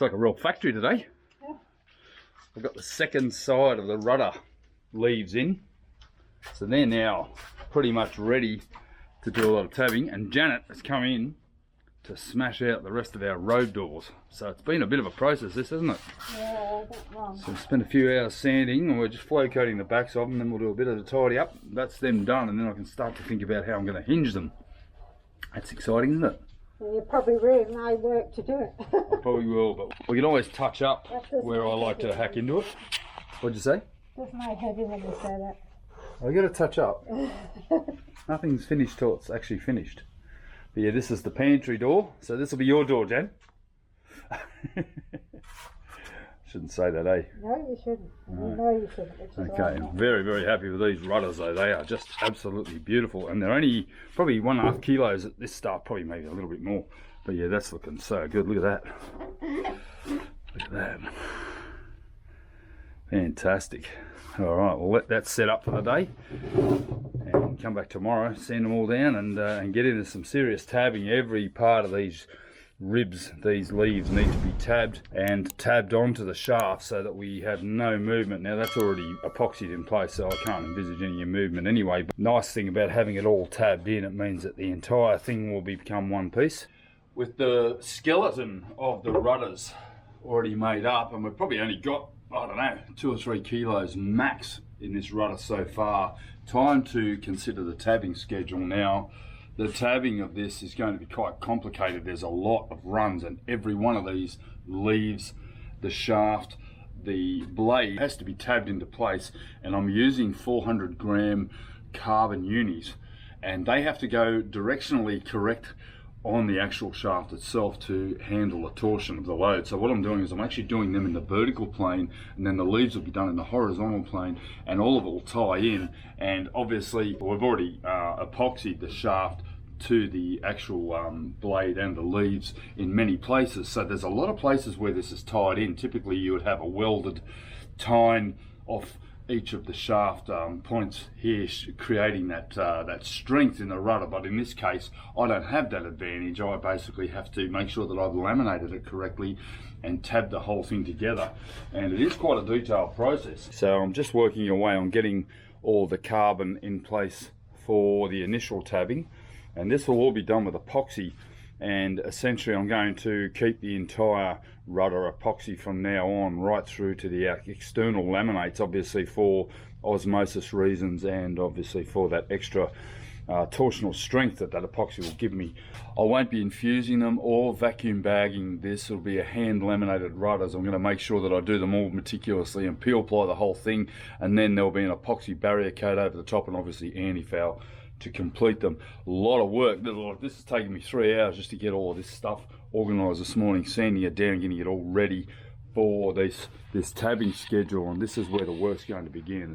like a real factory today. Yeah. I've got the second side of the rudder leaves in. So they're now pretty much ready to do a lot of tabbing. And Janet has come in to smash out the rest of our road doors. So it's been a bit of a process, this, hasn't it? Yeah, that's wrong. So we spent a few hours sanding, and we're just flow coating the backs of them, and then we'll do a bit of a tidy up. That's them done, and then I can start to think about how I'm going to hinge them. That's exciting, isn't it? Well, you probably really no work to do it. I probably will, but we can always touch up where I like to hack into it. What'd you say? There's no heavy when you say that. I got to touch up. Nothing's finished till it's actually finished. But yeah, this is the pantry door. So this will be your door, Jan. Shouldn't say that, eh? No, you shouldn't. No, you shouldn't. Okay, I'm very, very happy with these rudders though. They are just absolutely beautiful. And they're only probably 1.5 kilos at this start, probably maybe a little bit more. But yeah, that's looking so good. Look at that. Look at that. Fantastic. All right, we'll let that set up for the day and come back tomorrow, sand them all down and get into some serious tabbing. Every part of these ribs, these leaves need to be tabbed and tabbed onto the shaft so that we have no movement. Now that's already epoxied in place, so I can't envisage any movement anyway. But nice thing about having it all tabbed in, it means that the entire thing will become one piece. With the skeleton of the rudders already made up, and we've probably only got, I don't know, 2 or 3 kilos max in this rudder so far. Time to consider the tabbing schedule now. The tabbing of this is going to be quite complicated. There's a lot of runs, and every one of these leaves, the shaft, the blade has to be tabbed into place, and I'm using 400 gram carbon unis, and they have to go directionally correct on the actual shaft itself to handle the torsion of the load. So what I'm doing is I'm actually doing them in the vertical plane, and then the leaves will be done in the horizontal plane, and all of it will tie in. And obviously we've already epoxied the shaft to the actual blade and the leaves in many places. So there's a lot of places where this is tied in. Typically you would have a welded tine off each of the shaft points here, creating that strength in the rudder. But in this case I don't have that advantage. I basically have to make sure that I've laminated it correctly and tab the whole thing together, and it is quite a detailed process. So I'm just working away on getting all the carbon in place for the initial tabbing, and this will all be done with epoxy. And essentially I'm going to keep the entire rudder epoxy from now on right through to the external laminates, obviously for osmosis reasons and obviously for that extra torsional strength that epoxy will give me. I won't be infusing them or vacuum bagging this. It'll be a hand laminated rudders. I'm going to make sure that I do them all meticulously and peel ply the whole thing, and then there'll be an epoxy barrier coat over the top and obviously anti-foul to complete them. A lot of work. This has taken me 3 hours just to get all of this stuff organised this morning, sanding it down, getting it all ready for this tabbing schedule, and this is where the work's going to begin.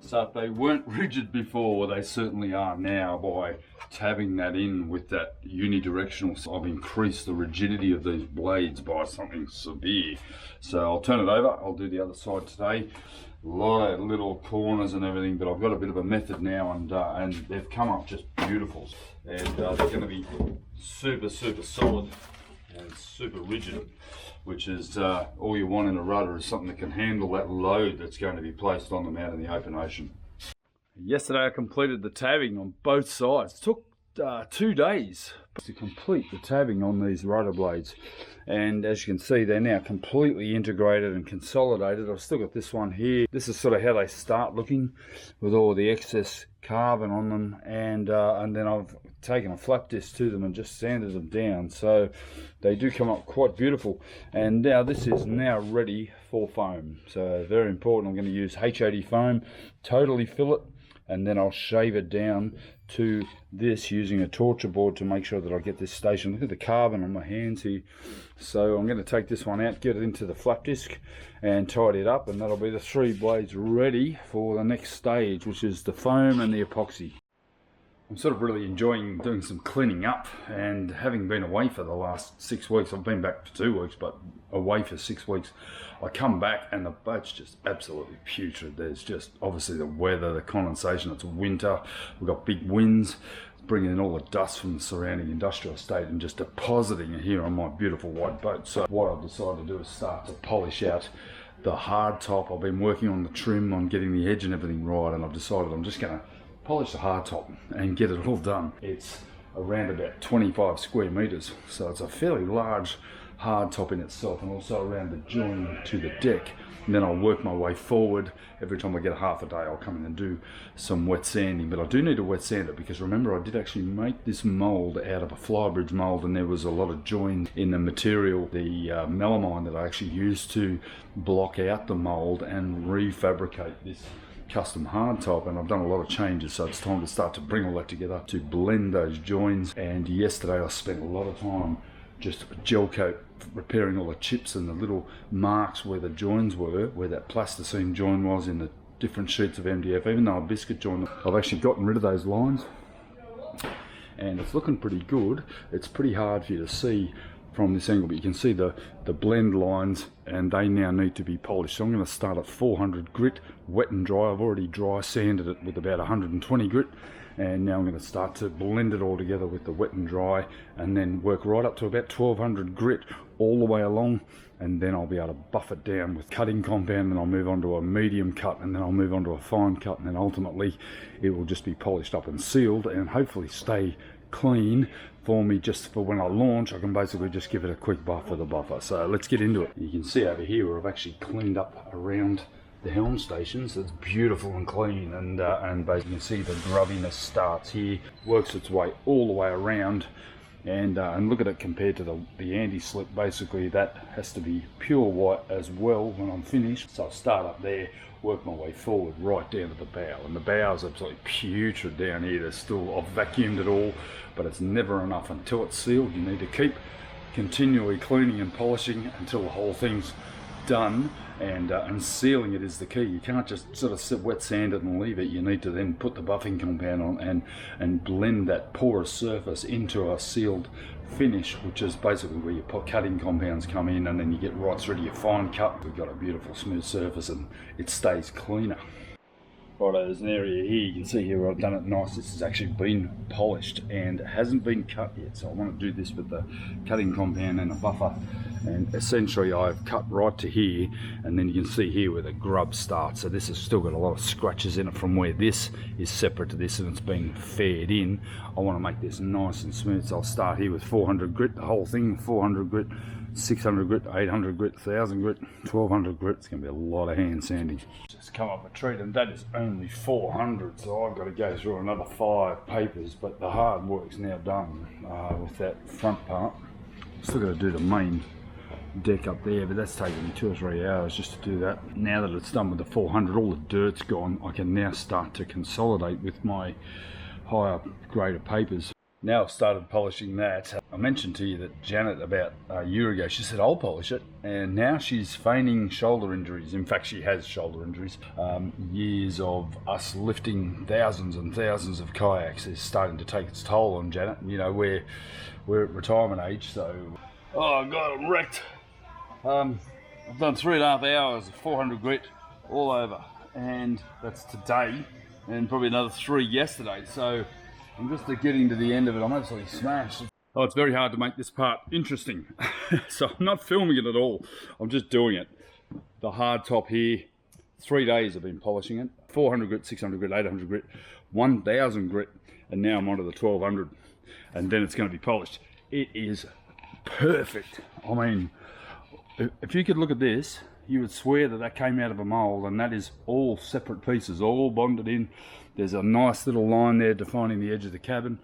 So if they weren't rigid before, they certainly are now. By tabbing that in with that unidirectional, I've increased the rigidity of these blades by something severe. So I'll turn it over, I'll do the other side today. A lot of little corners and everything, but I've got a bit of a method now, and they've come up just beautiful. And they're going to be super, super solid and super rigid, which is all you want in a rudder, is something that can handle that load that's going to be placed on them out in the open ocean. Yesterday I completed the tabbing on both sides. It took 2 days to complete the tabbing on these rudder blades, and as you can see, they're now completely integrated and consolidated. I've still got this one here. This is sort of how they start looking, with all the excess carbon on them, and then I've taken a flap disc to them and just sanded them down, so they do come up quite beautiful. And now this is now ready for foam, so very important. I'm going to use H80 foam, totally fill it, and then I'll shave it down to this using a torture board to make sure that I get this station. Look at the carbon on my hands here. So I'm going to take this one out, get it into the flap disc and tidy it up, and that'll be the 3 blades ready for the next stage, which is the foam and the epoxy. I'm sort of really enjoying doing some cleaning up, and having been away for the last 6 weeks, I've been back for 2 weeks, but away for 6 weeks, I come back and the boat's just absolutely putrid. There's just obviously the weather, the condensation, it's winter, we've got big winds, bringing in all the dust from the surrounding industrial estate and just depositing it here on my beautiful white boat. So what I've decided to do is start to polish out the hard top. I've been working on the trim, on getting the edge and everything right, and I've decided I'm just going to polish the hard top and get it all done. It's around about 25 square meters, so it's a fairly large hard top in itself, and also around the join to the deck. And then I'll work my way forward. Every time I get a half a day, I'll come in and do some wet sanding, but I do need to wet sand it, because remember, I did actually make this mold out of a flybridge mold, and there was a lot of join in the material, the melamine that I actually used to block out the mold and refabricate this custom hard top. And I've done a lot of changes, so it's time to start to bring all that together to blend those joins. And yesterday I spent a lot of time just gel coat repairing all the chips and the little marks where the joins were, where that plasticine join was in the different sheets of MDF. Even though a biscuit join, I've actually gotten rid of those lines and it's looking pretty good. It's pretty hard for you to see from this angle, but you can see the blend lines, and they now need to be polished. So I'm going to start at 400 grit, wet and dry. I've already dry sanded it with about 120 grit, and now I'm going to start to blend it all together with the wet and dry, and then work right up to about 1200 grit all the way along, and then I'll be able to buff it down with cutting compound, and I'll move on to a medium cut, and then I'll move on to a fine cut, and then ultimately it will just be polished up and sealed and hopefully stay clean for me. Just for when I launch, I can basically just give it a quick buff with a buffer. So let's get into it. You can see over here where I've actually cleaned up around the helm stations. It's beautiful and clean, and basically you can see the grubbiness starts here, works its way all the way around, and look at it compared to the anti-slip. Basically that has to be pure white as well when I'm finished. So I'll start up there, work my way forward right down to the bow, and the bow is absolutely putrid down here. There's still, I've vacuumed it all, but it's never enough until it's sealed. You need to keep continually cleaning and polishing until the whole thing's done, and sealing it is the key. You can't just sort of wet sand it and leave it. You need to then put the buffing compound on and blend that porous surface into a sealed finish, which is basically where your cutting compounds come in, and then you get right through to your fine cut. We've got a beautiful smooth surface and it stays cleaner. Right, there's an area here, you can see here where I've done it nice. This has actually been polished and it hasn't been cut yet, so I want to do this with the cutting compound and a buffer. And essentially I've cut right to here, and then you can see here where the grub starts. So this has still got a lot of scratches in it from where this is separate to this, and it's been faired in. I want to make this nice and smooth, so I'll start here with 400 grit, the whole thing, 400 grit, 600 grit, 800 grit, 1000 grit, 1200 grit. It's going to be a lot of hand sanding. Just come up a treat, and that is only 400, so I've got to go through another 5 papers, but the hard work's now done with that front part. Still got to do the main deck up there, but that's taken me 2 or 3 hours just to do that. Now that it's done with the 400, all the dirt's gone, I can now start to consolidate with my higher grade of papers. Now I've started polishing that. I mentioned to you that Janet about a year ago, she said I'll polish it, and now she's feigning shoulder injuries. In fact, she has shoulder injuries. Years of us lifting thousands and thousands of kayaks is starting to take its toll on Janet. You know, we're at retirement age, so oh god, I'm wrecked. I've done 3.5 hours of 400 grit all over, and that's today, and probably another 3 yesterday. So I'm just getting to the end of it. I'm absolutely smashed. Oh, it's very hard to make this part interesting. So I'm not filming it at all. I'm just doing it. The hard top here, 3 days I've been polishing it. 400 grit, 600 grit, 800 grit, 1000 grit, and now I'm onto the 1200. and then it's going to be polished. It is perfect. I mean, if you could look at this, you would swear that that came out of a mold, and that is all separate pieces, all bonded in. There's a nice little line there defining the edge of the cabin,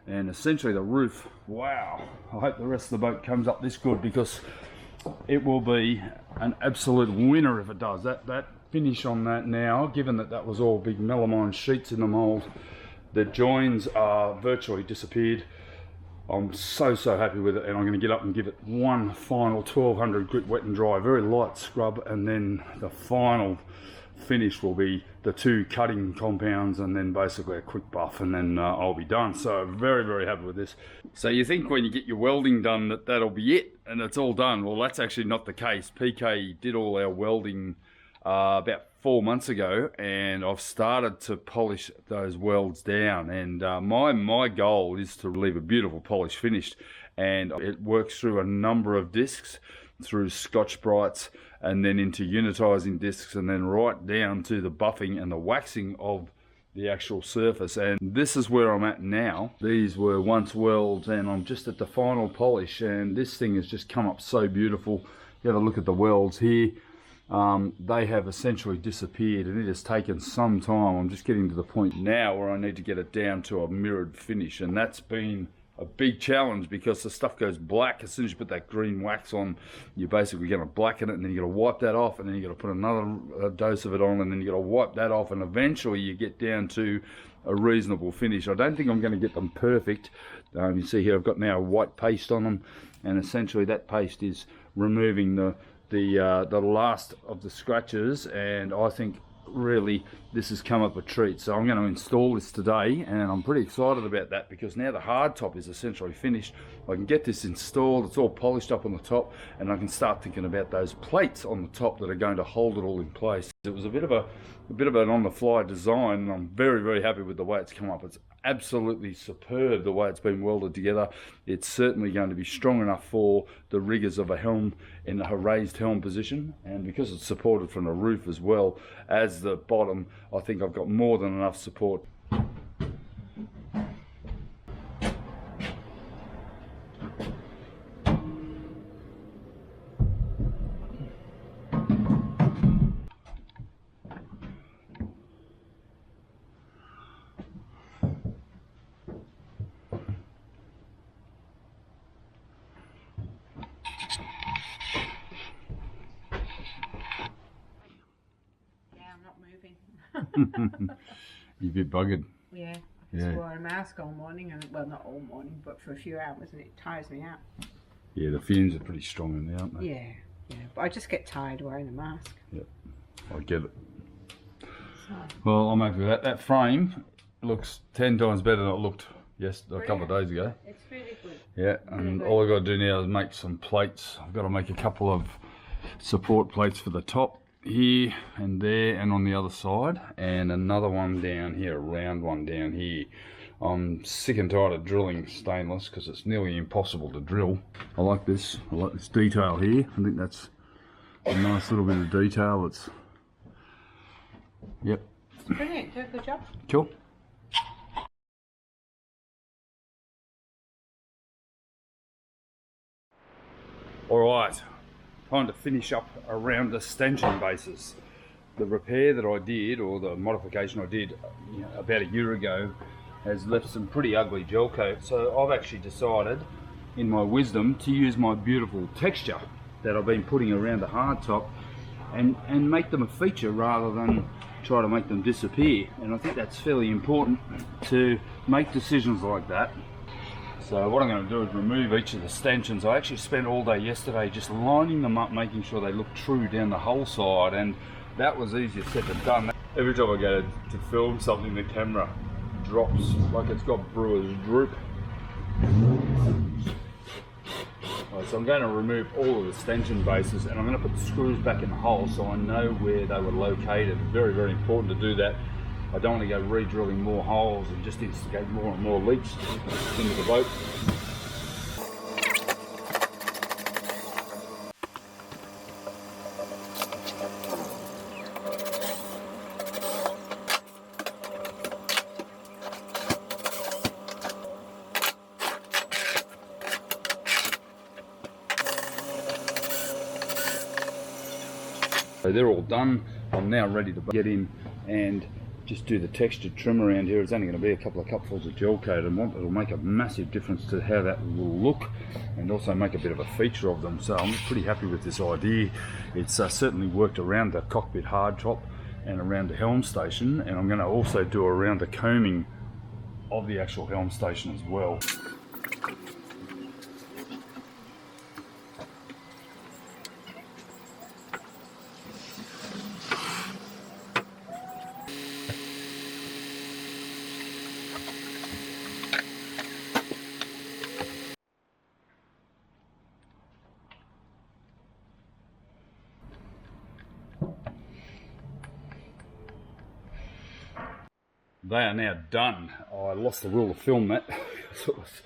and essentially the roof. Wow, I hope the rest of the boat comes up this good, because it will be an absolute winner if it does. That finish on that now, given that that was all big melamine sheets in the mold, the joins are virtually disappeared. I'm so happy with it, and I'm going to get up and give it one final 1200 grit wet and dry, very light scrub, and then the final finish will be the 2 cutting compounds and then basically a quick buff, and then I'll be done. So very happy with this. So you think when you get your welding done that that'll be it and it's all done. Well, that's actually not the case. PK did all our welding about 4 months ago, and I've started to polish those welds down, and my goal is to leave a beautiful polish finished, and it works through a number of discs, through Scotch Brights, and then into unitizing discs, and then right down to the buffing and the waxing of the actual surface. And this is where I'm at now. These were once welds, and I'm just at the final polish, and this thing has just come up so beautiful. You have a look at the welds here. They have essentially disappeared, and it has taken some time. I'm just getting to the point now where I need to get it down to a mirrored finish, and that's been a big challenge because the stuff goes black as soon as you put that green wax on. You're basically going to blacken it, and then you got to wipe that off, and then you got to put another dose of it on, and then you got to wipe that off, and eventually you get down to a reasonable finish. I don't think I'm going to get them perfect. You see here I've got now white paste on them, and essentially that paste is removing the last of the scratches, and I think really this has come up a treat. So I'm going to install this today, and I'm pretty excited about that, because now the hard top is essentially finished. I can get this installed, it's all polished up on the top, and I can start thinking about those plates on the top that are going to hold it all in place. It was a bit of an on-the-fly design, and I'm very happy with the way it's come up. It's absolutely superb the way it's been welded together. It's certainly going to be strong enough for the riggers of a helm in a raised helm position, and because it's supported from the roof as well as the bottom, I think I've got more than enough support. You're a bit buggered. Yeah, I just wore a mask all morning, and well, not all morning, but for a few hours, and it tires me out. Yeah, the fumes are pretty strong in there, aren't they? Yeah, but I just get tired wearing the mask. Yep, I get it. So. Well, I'm happy with that. That frame looks 10 times better than it looked a couple of days ago. It's really good. Yeah, and all I've got to do now is make some plates. I've got to make a couple of support plates for the top here and there and on the other side, and another one down here, a round one down here. I'm sick and tired of drilling stainless because it's nearly impossible to drill. I like this detail here. I think that's a nice little bit of detail. It's yep, brilliant. Do a good job. Cool. All right, time to finish up around the stanchion bases. The repair that I did, or the modification I did about a year ago, has left some pretty ugly gel coat. So I've actually decided, in my wisdom, to use my beautiful texture that I've been putting around the hardtop and make them a feature rather than try to make them disappear. And I think that's fairly important to make decisions like that. So what I'm going to do is remove each of the stanchions. I actually spent all day yesterday just lining them up, making sure they look true down the whole side, and that was easier said than done. Every time I go to film something, the camera drops like it's got brewer's droop. Right, so I'm going to remove all of the stanchion bases, and I'm going to put the screws back in the hole so I know where they were located. Very important to do that. I don't want to go re-drilling more holes and just instigate more and more leaks into the boat. So they're all done. I'm now ready to get in and just do the textured trim around here. It's only going to be a couple of cupfuls of gel coat, and it'll make a massive difference to how that will look, and also make a bit of a feature of them. So I'm pretty happy with this idea. It's certainly worked around the cockpit hardtop and around the helm station, and I'm going to also do around the combing of the actual helm station as well. They are now done. I lost the will to film that. It was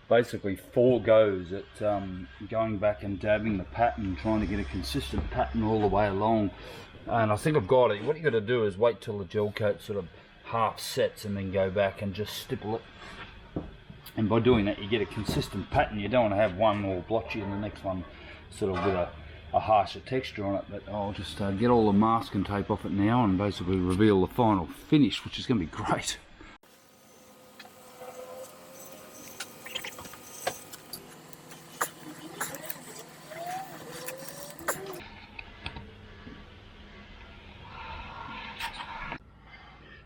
basically 4 goes at going back and dabbing the pattern, trying to get a consistent pattern all the way along. And I think I've got it. What you got to do is wait till the gel coat sort of half sets and then go back and just stipple it. And by doing that, you get a consistent pattern. You don't want to have one all blotchy and the next one sort of with a harsher texture on it. But I'll just get all the masking tape off it now and basically reveal the final finish, which is going to be great.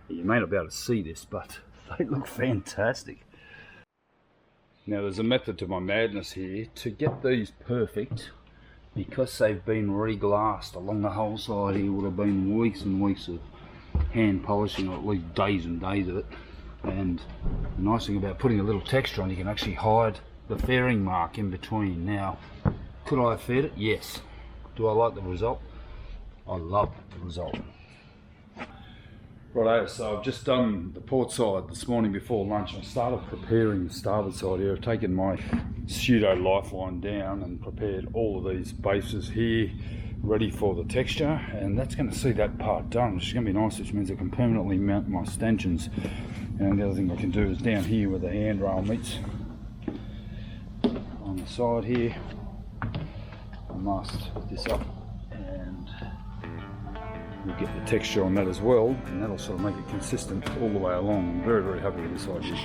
You may not be able to see this, but they look fantastic. Now there's a method to my madness here. To get these perfect, because they've been re-glassed along the whole side here, would have been weeks and weeks of hand polishing, or at least days and days of it. And the nice thing about putting a little texture on, you can actually hide the fairing mark in between. Now, could I have faired it? Yes. Do I like the result? I love the result. Righto, so I've just done the port side this morning before lunch. I started preparing the starboard side here. I've taken my pseudo lifeline down and prepared all of these bases here ready for the texture, and that's going to see that part done, which is going to be nice, which means I can permanently mount my stanchions. And the other thing I can do is down here where the handrail meets on the side here, I must put this up and we'll get the texture on that as well, and that'll sort of make it consistent all the way along. I'm very, very happy with this idea.